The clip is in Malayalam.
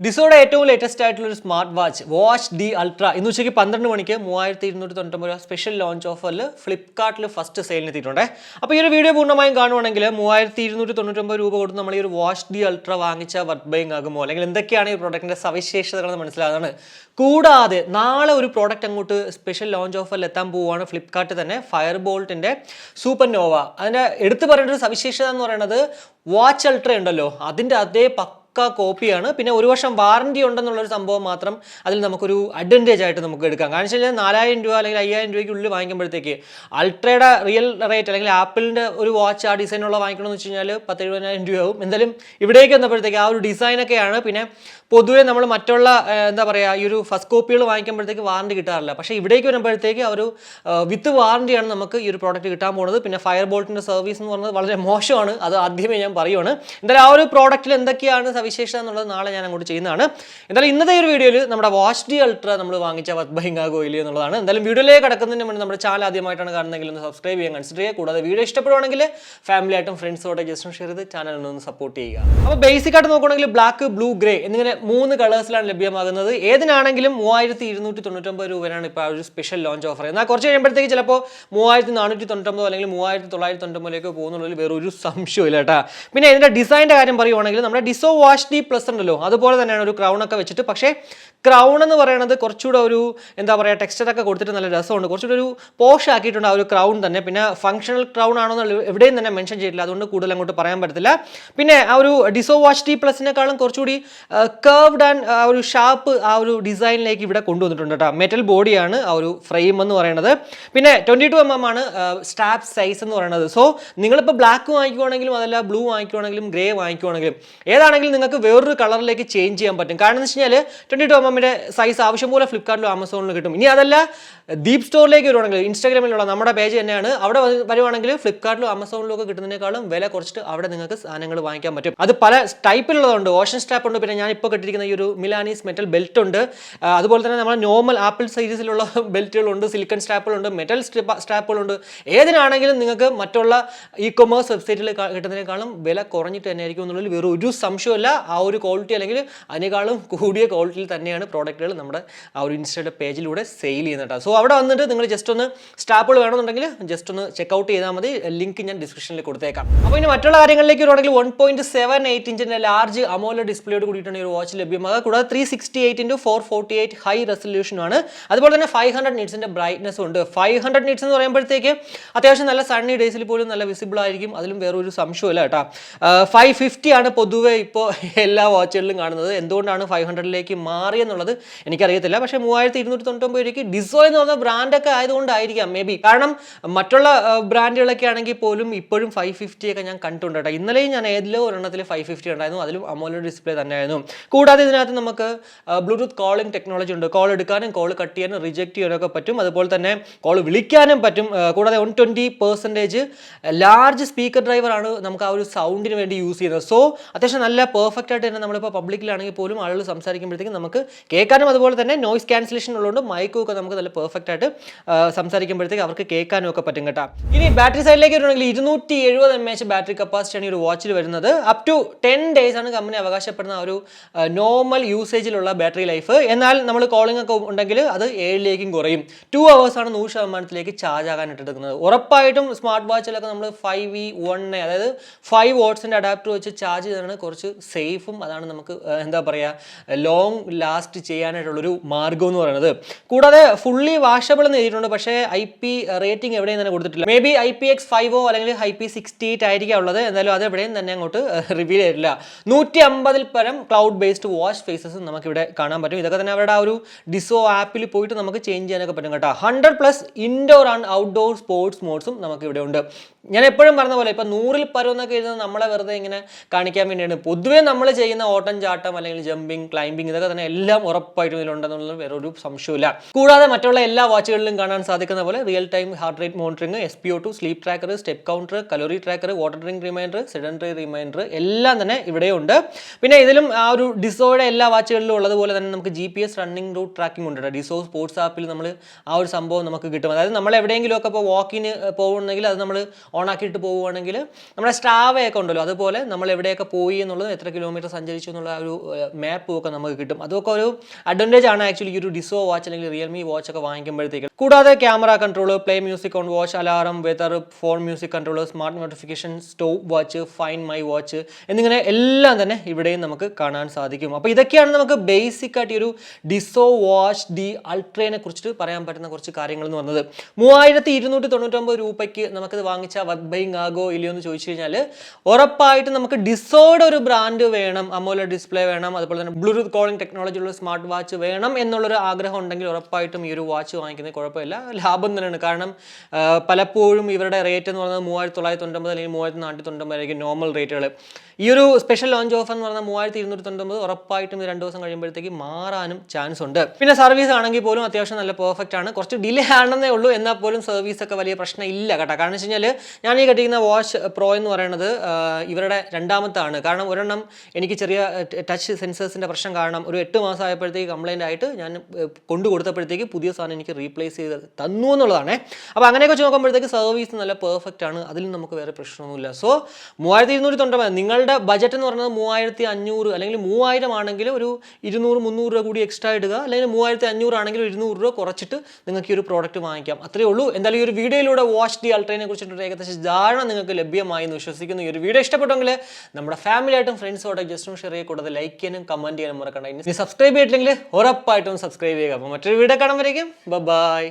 ഡിസോയുടെ ഏറ്റവും ലേറ്റസ്റ്റ് ആയിട്ടുള്ള ഒരു സ്മാർട്ട് വാച്ച് ഡി അൾട്ര ഇന്ന് ഉച്ചയ്ക്ക് 12 മണിക്ക് 3299 രൂപ സ്പെഷ്യൽ ലോഞ്ച് ഓഫറിൽ ഫ്ലിപ്കാർട്ടിൽ ഫസ്റ്റ് സെയിലിന് എത്തിയിട്ടുണ്ട്. അപ്പോൾ ഈ ഒരു വീഡിയോ പൂർണ്ണമായും കാണുവാണെങ്കിൽ 3299 രൂപ കൊടുത്ത് നമ്മൾ ഈ ഒരു വാച്ച് ഡി അൾട്ര വാങ്ങിച്ച വർത്ത് ബൈങ് ആകുമോ, അല്ലെങ്കിൽ എന്തൊക്കെയാണ് ഈ പ്രോഡക്റ്റിൻ്റെ സവിശേഷതകളെന്ന് മനസ്സിലാകുന്നതാണ്. കൂടാതെ നാളെ ഒരു പ്രോഡക്റ്റ് അങ്ങോട്ട് സ്പെഷ്യൽ ലോഞ്ച് ഓഫറിൽ എത്താൻ പോവുകയാണ് ഫ്ലിപ്കാർട്ട് തന്നെ, ഫയർ ബോൾട്ടിൻ്റെ സൂപ്പർ നോവ. അതിൻ്റെ എടുത്തു പറയേണ്ട ഒരു സവിശേഷത എന്ന് പറയുന്നത് വാച്ച് അൾട്ര ഉണ്ടല്ലോ അതിൻ്റെ അതേ കോപ്പിയാണ്. പിന്നെ ഒരു വർഷം വാറണ്ടി ഉണ്ടെന്നുള്ളൊരു സംഭവം മാത്രം അതിൽ നമുക്കൊരു അഡ്വാൻറ്റേജ് ആയിട്ട് നമുക്ക് എടുക്കാം. കാരണം വെച്ച് കഴിഞ്ഞാൽ 4000 രൂപ അല്ലെങ്കിൽ 5000 രൂപയ്ക്കുള്ളിൽ വാങ്ങിക്കുമ്പോഴത്തേക്ക് അൾട്രയുടെ റിയൽ റേറ്റ് അല്ലെങ്കിൽ ആപ്പിളിൻ്റെ ഒരു വാച്ച് ആ ഡിസൈനുള്ള വാങ്ങിക്കണമെന്ന് വെച്ച് കഴിഞ്ഞാൽ 10,000-70,000 രൂപയാവും. എന്തായാലും ഇവിടേക്ക് വന്നപ്പോഴത്തേക്ക് ആ ഒരു ഡിസൈനൊക്കെയാണ്. പിന്നെ പൊതുവെ നമ്മൾ മറ്റുള്ള എന്താ പറയുക ഈ ഒരു ഫസ്റ്റ് കോപ്പികൾ വാങ്ങിക്കുമ്പോഴത്തേക്ക് വാറണ്ടി കിട്ടാറില്ല. പക്ഷേ ഇവിടേക്ക് വരുമ്പോഴത്തേക്ക് ഒരു വിത്ത് വാറണ്ടിയാണ് നമുക്ക് ഈ ഒരു പ്രോഡക്റ്റ് കിട്ടാൻ പോകുന്നത്. പിന്നെ ഫയർ ബോൾട്ടിൻ്റെ സർവീസ് എന്ന് പറയുന്നത് വളരെ മോശമാണ്, അത് ആദ്യമേ ഞാൻ പറയുവാണ്. എന്തായാലും ആ ഒരു പ്രോഡക്റ്റിൽ എന്തൊക്കെയാണ് സവിശേഷത എന്നുള്ളത് നാളെ ഞാൻ അങ്ങോട്ട് ചെയ്യുന്നതാണ്. എന്തായാലും ഇന്നത്തെ ഒരു വീഡിയോയിൽ നമ്മുടെ വാച്ച് ഡി അൾട്ര നമ്മൾ വാങ്ങിച്ച വർത്ത് ബൈങ് ആകുമോ ഇല്ലയോ എന്നുള്ളതാണ്. എന്തായാലും വീഡിയോയിലേക്ക് കിടക്കുന്നതിന് മുന്നേ നമ്മുടെ ചാനൽ ആദ്യമായിട്ടാണ് കാണുന്നതെങ്കിൽ ഒന്ന് സബ്സ്ക്രൈബ് ചെയ്യാൻ കൺസിഡർ ചെയ്യുക. കൂടാതെ വീഡിയോ ഇഷ്ടപ്പെടുവാണെങ്കിൽ ഫാമിലി ആയിട്ടും ഫ്രണ്ട്സോടെ ജസ്റ്റ് ഷെയർ ചെയ്ത് ചാനൽ ഒന്ന് സപ്പോർട്ട് ചെയ്യുക. അപ്പോൾ ബേസിക് ആയിട്ട് നോക്കുകയാണെങ്കിൽ ബ്ലാക്ക്, ബ്ലൂ, ഗ്രേ എന്നിങ്ങനെ 3 കളേഴ്സിലാണ് ലഭ്യമാകുന്നത്. ഏതിനാണെങ്കിലും 3299 രൂപയാണ് ഇപ്പോൾ ഒരു സ്പെഷ്യൽ ലോഞ്ച് ഓഫർ. എന്നാൽ കുറച്ച് കഴിയുമ്പോഴത്തേക്ക് ചിലപ്പോൾ 3499 അല്ലെങ്കിൽ 3999 പോകുന്നുള്ളതിൽ വേറെ ഒരു സംശയമില്ല കേട്ടോ. പിന്നെ ഇതിൻ്റെ ഡിസൈൻ്റെ കാര്യം പറയുവാണെങ്കിൽ നമ്മുടെ ഡിസോ വാച്ച് ഡി പ്ലസ് ഉണ്ടല്ലോ അതുപോലെ തന്നെയാണ് ഒരു ക്രൗൺ ഒക്കെ വെച്ചിട്ട്. പക്ഷേ ക്രൗൺ എന്ന് പറയുന്നത് കുറച്ചുകൂടെ ഒരു എന്താ പറയുക ടെക്സ്ചറൊക്കെ കൊടുത്തിട്ട് നല്ല രസമുണ്ട്, കുറച്ചുകൂടെ ഒരു പോഷ് ആക്കിയിട്ടുണ്ട് ആ ഒരു ക്രൗൺ തന്നെ. പിന്നെ ഫംഗ്ഷണൽ ക്രൗൺ ആണോ എന്ന് എവിടെയും തന്നെ മെൻഷൻ ചെയ്തിട്ടില്ല, അതുകൊണ്ട് കൂടുതൽ അങ്ങോട്ട് പറയാൻ പറ്റത്തില്ല. പിന്നെ ആ ഒരു ഡിസോ വാച്ച് ഡി പ്ലസിനേക്കാളും കുറച്ചുകൂടി കർവ്ഡ് ആൻഡ് ആ ഒരു ഷാർപ്പ് ആ ഒരു ഡിസൈനിലേക്ക് ഇവിടെ കൊണ്ടുവന്നിട്ടുണ്ട് കേട്ടോ. മെറ്റൽ ബോഡിയാണ് ആ ഒരു ഫ്രെയിം എന്ന് പറയുന്നത്. പിന്നെ 22mm ആണ് സ്ട്രാപ്പ് സൈസ് എന്ന് പറയുന്നത്. സോ നിങ്ങളിപ്പോൾ ബ്ലാക്ക് വാങ്ങിക്കുവാണെങ്കിലും അതല്ല ബ്ലൂ വാങ്ങിക്കുവാണെങ്കിലും ഗ്രേ വാങ്ങിക്കുവാണെങ്കിലും ഏതാണെങ്കിലും നിങ്ങൾക്ക് വേറൊരു കളറിലേക്ക് ചേഞ്ച് ചെയ്യാൻ പറ്റും. കാരണം എന്ന് വെച്ച് കഴിഞ്ഞാൽ 22mm സൈസ് ആവശ്യം പോലെ ഫ്ലിപ്കാർട്ടിലും ആമസോണിലും കിട്ടും. ഇനി അതല്ല ഡീപ് സ്റ്റോറിലേക്ക് വരുവാണെങ്കിൽ ഇൻസ്റ്റാഗ്രാമിലുള്ള നമ്മുടെ പേജ് തന്നെയാണ്, അവിടെ വരുവാണെങ്കിൽ ഫ്ലിപ്കാർട്ടിലും ആമസോണിലും ഒക്കെ കിട്ടുന്നതിനേക്കാളും വില കുറച്ചിട്ട് അവിടെ നിങ്ങൾക്ക് സാധനങ്ങൾ വാങ്ങിക്കാൻ പറ്റും. അത് പല ടൈപ്പിലുള്ളതുണ്ട്. ഓഷൻ സ്ട്രാപ്പ് ഉണ്ട്, പിന്നെ ഞാൻ ഇപ്പോൾ കിട്ടിയിരിക്കുന്ന ഈ ഒരു മിലാനീസ് മെറ്റൽ ബെൽറ്റ് ഉണ്ട്, അതുപോലെ തന്നെ നമ്മൾ നോർമൽ ആപ്പിൾ സീരീസിലുള്ള ബെൽറ്റുകളുണ്ട്, സിലിക്കൺ സ്ട്രാപ്പുകളുണ്ട്, മെറ്റൽ സ്ട്രാപ്പുകളുണ്ട്. ഏതിനാണെങ്കിലും നിങ്ങൾക്ക് മറ്റുള്ള ഇ കൊമേഴ്സ് വെബ്സൈറ്റിൽ കിട്ടുന്നതിനേക്കാളും വില കുറഞ്ഞിട്ട് തന്നെ ആയിരിക്കും എന്നുള്ളതിൽ വേറെ ഒരു സംശയമില്ല. ആ ഒരു ക്വാളിറ്റി അല്ലെങ്കിൽ അതിനേക്കാളും കൂടിയ ക്വാളിറ്റിയിൽ തന്നെയാണ് പ്രോഡക്റ്റുകൾ നമ്മുടെ ആ ഒരു ഇൻസ്റ്റയുടെ പേജിലൂടെ സെയിൽ ചെയ്യുന്നത്. സോ അവിടെ വന്നിട്ട് നിങ്ങൾ ജസ്റ്റ് ഒന്ന് സ്റ്റാപ്പുകൾ വേണമെന്നുണ്ടെങ്കിൽ ജസ്റ്റ് ഒന്ന് ചെക്കൗട്ട് ചെയ്താൽ മതി. ലിങ്ക് ഞാൻ ഡിസ്ക്രിപ്ഷനിൽ കൊടുത്തേക്കാം. അപ്പോൾ ഇനി മറ്റുള്ള കാര്യങ്ങളിലേക്ക് വരുവാണെങ്കിൽ 1.78 ഇഞ്ചിൻ്റെ ലാർജ് അമോലെഡ് ഡിസ്പ്ലേയോട് കൂടിയിട്ടാണ് ഈ ഒരു വാച്ച് ലഭ്യമാകുക. കൂടാതെ 368x448 ഹൈ റെസൊല്യൂഷനാണ്. അതുപോലെ തന്നെ 500 നിറ്റ്സിൻ്റെ ബ്രൈറ്റ്നസ് ഉണ്ട്. 500 നിറ്റ്സ് എന്ന് പറയുമ്പോഴത്തേക്ക് അത്യാവശ്യം നല്ല സണ്ണി ഡേയ്സിൽ പോലും നല്ല വിസിബിൾ ആയിരിക്കും, അതിലും വേറൊരു സംശയമില്ല കേട്ടോ. 550 ആണ് പൊതുവെ ഇപ്പോൾ എല്ലാ വാച്ചുകളിലും കാണുന്നത്. എന്തുകൊണ്ടാണ് 500ലേക്ക് മാറിയെന്നുള്ളത് എനിക്കറിയത്തില്ല. പക്ഷേ 3299 രൂപയ്ക്ക് ഡിസോ എന്ന് പറഞ്ഞ ബ്രാൻഡൊക്കെ ആയതുകൊണ്ടായിരിക്കാം മേ ബി. കാരണം മറ്റുള്ള ബ്രാൻഡുകളൊക്കെ ആണെങ്കിൽ പോലും ഇപ്പോഴും 550 ഒക്കെ ഞാൻ കണ്ടിട്ടുണ്ട് കേട്ടോ. ഇന്നലെയും ഞാൻ ഏതിലോ ഒരെണ്ണത്തിൽ 550 ഉണ്ടായിരുന്നു, അതിലും അമോലെഡ് ഡിസ്പ്ലേ തന്നെയായിരുന്നു. കൂടാതെ ഇതിനകത്ത് നമുക്ക് ബ്ലൂടൂത്ത് കോളിംഗ് ടെക്നോളജി ഉണ്ട്. കോൾ എടുക്കാനും കോൾ കട്ട് ചെയ്യാനും റിജക്ട് ചെയ്യാനൊക്കെ പറ്റും. അതുപോലെ തന്നെ കോൾ വിളിക്കാനും പറ്റും. കൂടാതെ 120% ലാർജ് സ്പീക്കർ ഡ്രൈവറാണ് നമുക്ക് ആ ഒരു സൗണ്ടിന് വേണ്ടി യൂസ് ചെയ്യുന്നത്. സോ അത്യാവശ്യം നല്ല പെർഫെക്റ്റ് ആയിട്ട് തന്നെ നമ്മളിപ്പോൾ പബ്ലിക്കിലാണെങ്കിൽ പോലും ആളുകൾ സംസാരിക്കുമ്പോഴത്തേക്കും നമുക്ക് കേൾക്കാനും, അതുപോലെ തന്നെ നോയ്സ് ക്യാൻസലേഷൻ ഉള്ളതുകൊണ്ട് മൈക്കും ഒക്കെ നമുക്ക് നല്ല പെർഫെക്റ്റ് ആയിട്ട് സംസാരിക്കുമ്പോഴത്തേക്ക് അവർക്ക് കേൾക്കാനും ഒക്കെ പറ്റും കേട്ടോ. ഇനി ബാറ്ററി സൈഡിലേക്ക് വരുവാണെങ്കിൽ 270 mAh ബാറ്ററി കപ്പാസിറ്റിയാണ് ഈ ഒരു വാച്ചിൽ വരുന്നത്. അപ് ടു 10 days ആണ് കമ്പനി അവകാശപ്പെടുന്ന ഒരു നോർമൽ യൂസേജിലുള്ള ബാറ്ററി ലൈഫ്. എന്നാൽ നമ്മൾ കോളിംഗ് ഒക്കെ ഉണ്ടെങ്കിൽ അത് 7ലേക്കും കുറയും. 2 hours ആണ് 100%ലേക്ക് ചാർജ് ആകാനായിട്ട് എടുക്കുന്നത്. ഉറപ്പായിട്ടും സ്മാർട്ട് വാച്ചിലൊക്കെ നമ്മൾ 5V1 അതായത് 5 wattsൻ്റെ അഡാപ്റ്റർ വെച്ച് ചാർജ് ചെയ്താണ് കുറച്ച് സേഫും, അതാണ് നമുക്ക് എന്താ പറയുക ലോങ് ലാസ്റ്റ് ചെയ്യാനായിട്ടുള്ളൊരു മാർഗ്ഗം എന്ന് പറയുന്നത്. കൂടാതെ ഫുള്ളി വാഷബിൾ എന്ന് എഴുതിയിട്ടുണ്ട്, പക്ഷേ IP റേറ്റിംഗ് എവിടെയും തന്നെ കൊടുത്തിട്ടില്ല. മേ ബി IPX5 അല്ലെങ്കിൽ IP68 ആയിരിക്കാം ഉള്ളത്. എന്തായാലും അത് എവിടെയും തന്നെ അങ്ങോട്ട് റിവീൽ ചെയ്തിട്ടില്ല. 150 പരം ക്ലൗഡ് ബേസ്ഡ് വാച്ച് ഫേസസ് നമുക്കിവിടെ കാണാൻ പറ്റും. ഇതൊക്കെ തന്നെ അവരുടെ ആ ഒരു ഡിസോ ആപ്പിൽ പോയിട്ട് നമുക്ക് ചേഞ്ച് ചെയ്യാനൊക്കെ പറ്റും കേട്ടോ. 100+ ഇൻഡോർ ആൻഡ് ഔട്ട്ഡോർ സ്പോർട്സ് മോഡ്സും നമുക്ക് ഇവിടെ ഉണ്ട്. ഞാൻ എപ്പോഴും പറഞ്ഞ പോലെ ഇപ്പം 100ൽ പരം എന്നൊക്കെ എഴുതുന്നത് നമ്മളെ വെറുതെ ഇങ്ങനെ കാണിക്കാൻ വേണ്ടിയാണ്. പൊതുവേ നമ്മൾ ചെയ്യുന്ന ഓട്ടം ചാട്ടം അല്ലെങ്കിൽ ജമ്പിങ്, ക്ലൈംബിങ് ഇതൊക്കെ തന്നെ എല്ലാം ഉറപ്പായിട്ടും ഇതിലുണ്ടെന്നുള്ളത് വേറെ ഒരു സംശയമില്ല. കൂടാതെ മറ്റുള്ള എല്ലാ വാച്ചുകളിലും കാണാൻ സാധിക്കുന്ന പോലെ real time heart rate monitoring, SpO2, sleep tracker, step counter, calorie tracker, water drink reminder, sedentary reminder എല്ലാം തന്നെ ഇവിടെയുണ്ട്. പിന്നെ ഇതിലും ആ ഒരു ഡിസോയുടെ എല്ലാ വാച്ചുകളിലും ഉള്ളതുപോലെ തന്നെ നമുക്ക് GPS റണ്ണിംഗ് റൂട്ട് ട്രാക്കിംഗ് ഉണ്ട്. ഡിസോ സ്പോർട്സ് ആപ്പിൽ നമ്മൾ ആ ഒരു സംഭവം നമുക്ക് കിട്ടും. അതായത് നമ്മൾ എവിടെയെങ്കിലും ഒക്കെ ഇപ്പോൾ വാക്കിന് പോകുന്നെങ്കിൽ അത് നമ്മൾ ഓൺ ആക്കിയിട്ട് പോവുകയാണെങ്കിൽ നമ്മുടെ സ്ട്രാവയൊക്കെ ഉണ്ടല്ലോ അതുപോലെ നമ്മൾ എവിടെയൊക്കെ പോയി എന്നുള്ളത്, എത്ര കിലോമീറ്റർ സഞ്ചരിച്ചു എന്നുള്ള ഒരു മാപ്പും ഒക്കെ നമുക്ക് കിട്ടും. അതൊക്കെ ഒരു അഡ്വാൻറ്റേജ് ആണ് ആക്ച്വലി ഈ ഒരു ഡിസോ വാച്ച് അല്ലെങ്കിൽ റിയൽമി വാച്ച് ഒക്കെ വാങ്ങിക്കുമ്പോഴത്തേക്ക്. കൂടാതെ camera control, play music on watch, alarm, weather, phone music control, smart notification, stopwatch, find my watch എന്നിങ്ങനെ എല്ലാം തന്നെ ഇവിടെയും നമുക്ക് കാണാൻ സാധിക്കും. അപ്പോൾ ഇതൊക്കെയാണ് നമുക്ക് ബേസിക് ആയിട്ട് ഈ ഒരു ഡിസോ വാച്ച് ഡി അൾട്രയെ കുറിച്ചിട്ട് പറയാൻ പറ്റുന്ന കുറച്ച് കാര്യങ്ങൾ എന്ന് പറഞ്ഞത്. 3299 രൂപയ്ക്ക് നമുക്കിത് വാങ്ങിച്ചാൽ വർത്ത് ബൈയിങ് ആകോ ഇല്ലയോ എന്ന് ചോദിച്ചു കഴിഞ്ഞാൽ ഉറപ്പായിട്ട് നമുക്ക് ഡിസോയുടെ ഒരു ബ്രാൻഡ് വേണം, അമോലെഡ് ഡിസ്പ്ലേ വേണം, അതുപോലെ തന്നെ ബ്ലൂടൂത്ത് കോളിംഗ് ടെക്നോളജി ഉള്ള സ്മാർട്ട് വാച്ച് വേണം എന്നുള്ളൊരു ആഗ്രഹം ഉണ്ടെങ്കിൽ ഉറപ്പായിട്ടും ഈ ഒരു വാച്ച് വാങ്ങിക്കുന്നത് കുഴപ്പമില്ല, ലാഭം തന്നെയാണ്. കാരണം പലപ്പോഴും ഇവരുടെ റേറ്റ് എന്ന് പറയുന്നത് 3999 അല്ലെങ്കിൽ 3499 ആയിരിക്കും നോർമൽ റേറ്റുകൾ. ഈ ഒരു സ്പെഷ്യൽ ലോഞ്ച് ഓഫർ എന്ന് പറഞ്ഞാൽ 3299 ഉറപ്പായിട്ടും 2 ദിവസം കഴിയുമ്പോഴത്തേക്ക് മാറാനും ചാൻസ് ഉണ്ട്. പിന്നെ സർവീസ് ആണെങ്കിൽ പോലും അത്യാവശ്യം നല്ല പെർഫെക്റ്റ് ആണ്. കുറച്ച് ഡിലേ ആണെന്നേ ഉള്ളൂ, എന്നാൽ പോലും സർവീസ് ഒക്കെ വലിയ പ്രശ്നം ഇല്ല കേട്ടോ. കാരണം വെച്ച് കഴിഞ്ഞാൽ ഞാൻ ഈ കെട്ടിക്കുന്ന വാച്ച് പ്രോ എന്ന് പറയുന്നത് ഇവരുടെ രണ്ടാമത്താണ്. കാരണം ഒരെണ്ണം എനിക്ക് ചെറിയ ടച്ച് സെൻസേഴ്സിൻ്റെ പ്രശ്നം കാരണം ഒരു 8 മാസം ആയപ്പോഴത്തേക്ക് കംപ്ലൈൻ്റ് ആയിട്ട് ഞാൻ കൊണ്ടു കൊടുത്തപ്പോഴത്തേക്ക് പുതിയ സാധനം എനിക്ക് റീപ്ലേസ് ചെയ്ത് തന്നു എന്നുള്ളതാണ്. അപ്പോൾ അങ്ങനെയൊക്കെ വെച്ച് നോക്കുമ്പോഴത്തേക്ക് സർവീസ് നല്ല പെർഫെക്റ്റ് ആണ്, അതിൽ നമുക്ക് വേറെ പ്രശ്നമൊന്നുമില്ല. സോ 3299 നിങ്ങളുടെ ബജറ്റ് എന്ന് പറയുന്നത് 3500 അല്ലെങ്കിൽ 3000 ആണെങ്കിൽ ഒരു 200-300 രൂപ കൂടി എക്സ്ട്രാ ഇടുക, അല്ലെങ്കിൽ 3500 ആണെങ്കിൽ 200 രൂപ കുറച്ചിട്ട് നിങ്ങൾക്ക് ഈ ഒരു പ്രോഡക്റ്റ് വാങ്ങിക്കാം. അത്രയേ ഉള്ളൂ. എന്തായാലും ഈ ഒരു വീഡിയോയിലൂടെ വാച്ച് ഡി അൾട്രയെ കുറിച്ചിട്ട് ഏകദേശം ധാരണ നിങ്ങൾക്ക് ലഭ്യമായി എന്ന് വിശ്വസിക്കുന്നു. ഈ ഒരു വീഡിയോ ഇഷ്ടപ്പെട്ടെങ്കിൽ നമ്മുടെ ഫാമിലിയായിട്ടും ഫ്രണ്ട്സോടെ ജസ്റ്റ് ഷെയർ ചെയ്യുക, കൂടാതെ ലൈക്ക് ചെയ്യാനും കമന്റ് ചെയ്യാനും മറക്കണ്ട. ഇനി സബ്സ്ക്രൈബ് ചെയ്തിട്ടില്ലെങ്കിൽ ഉറപ്പായിട്ടും സബ്സ്ക്രൈബ് ചെയ്യുക. അപ്പോൾ മറ്റൊരു വീഡിയോ കാണുമ്പോഴേക്കും ബൈ.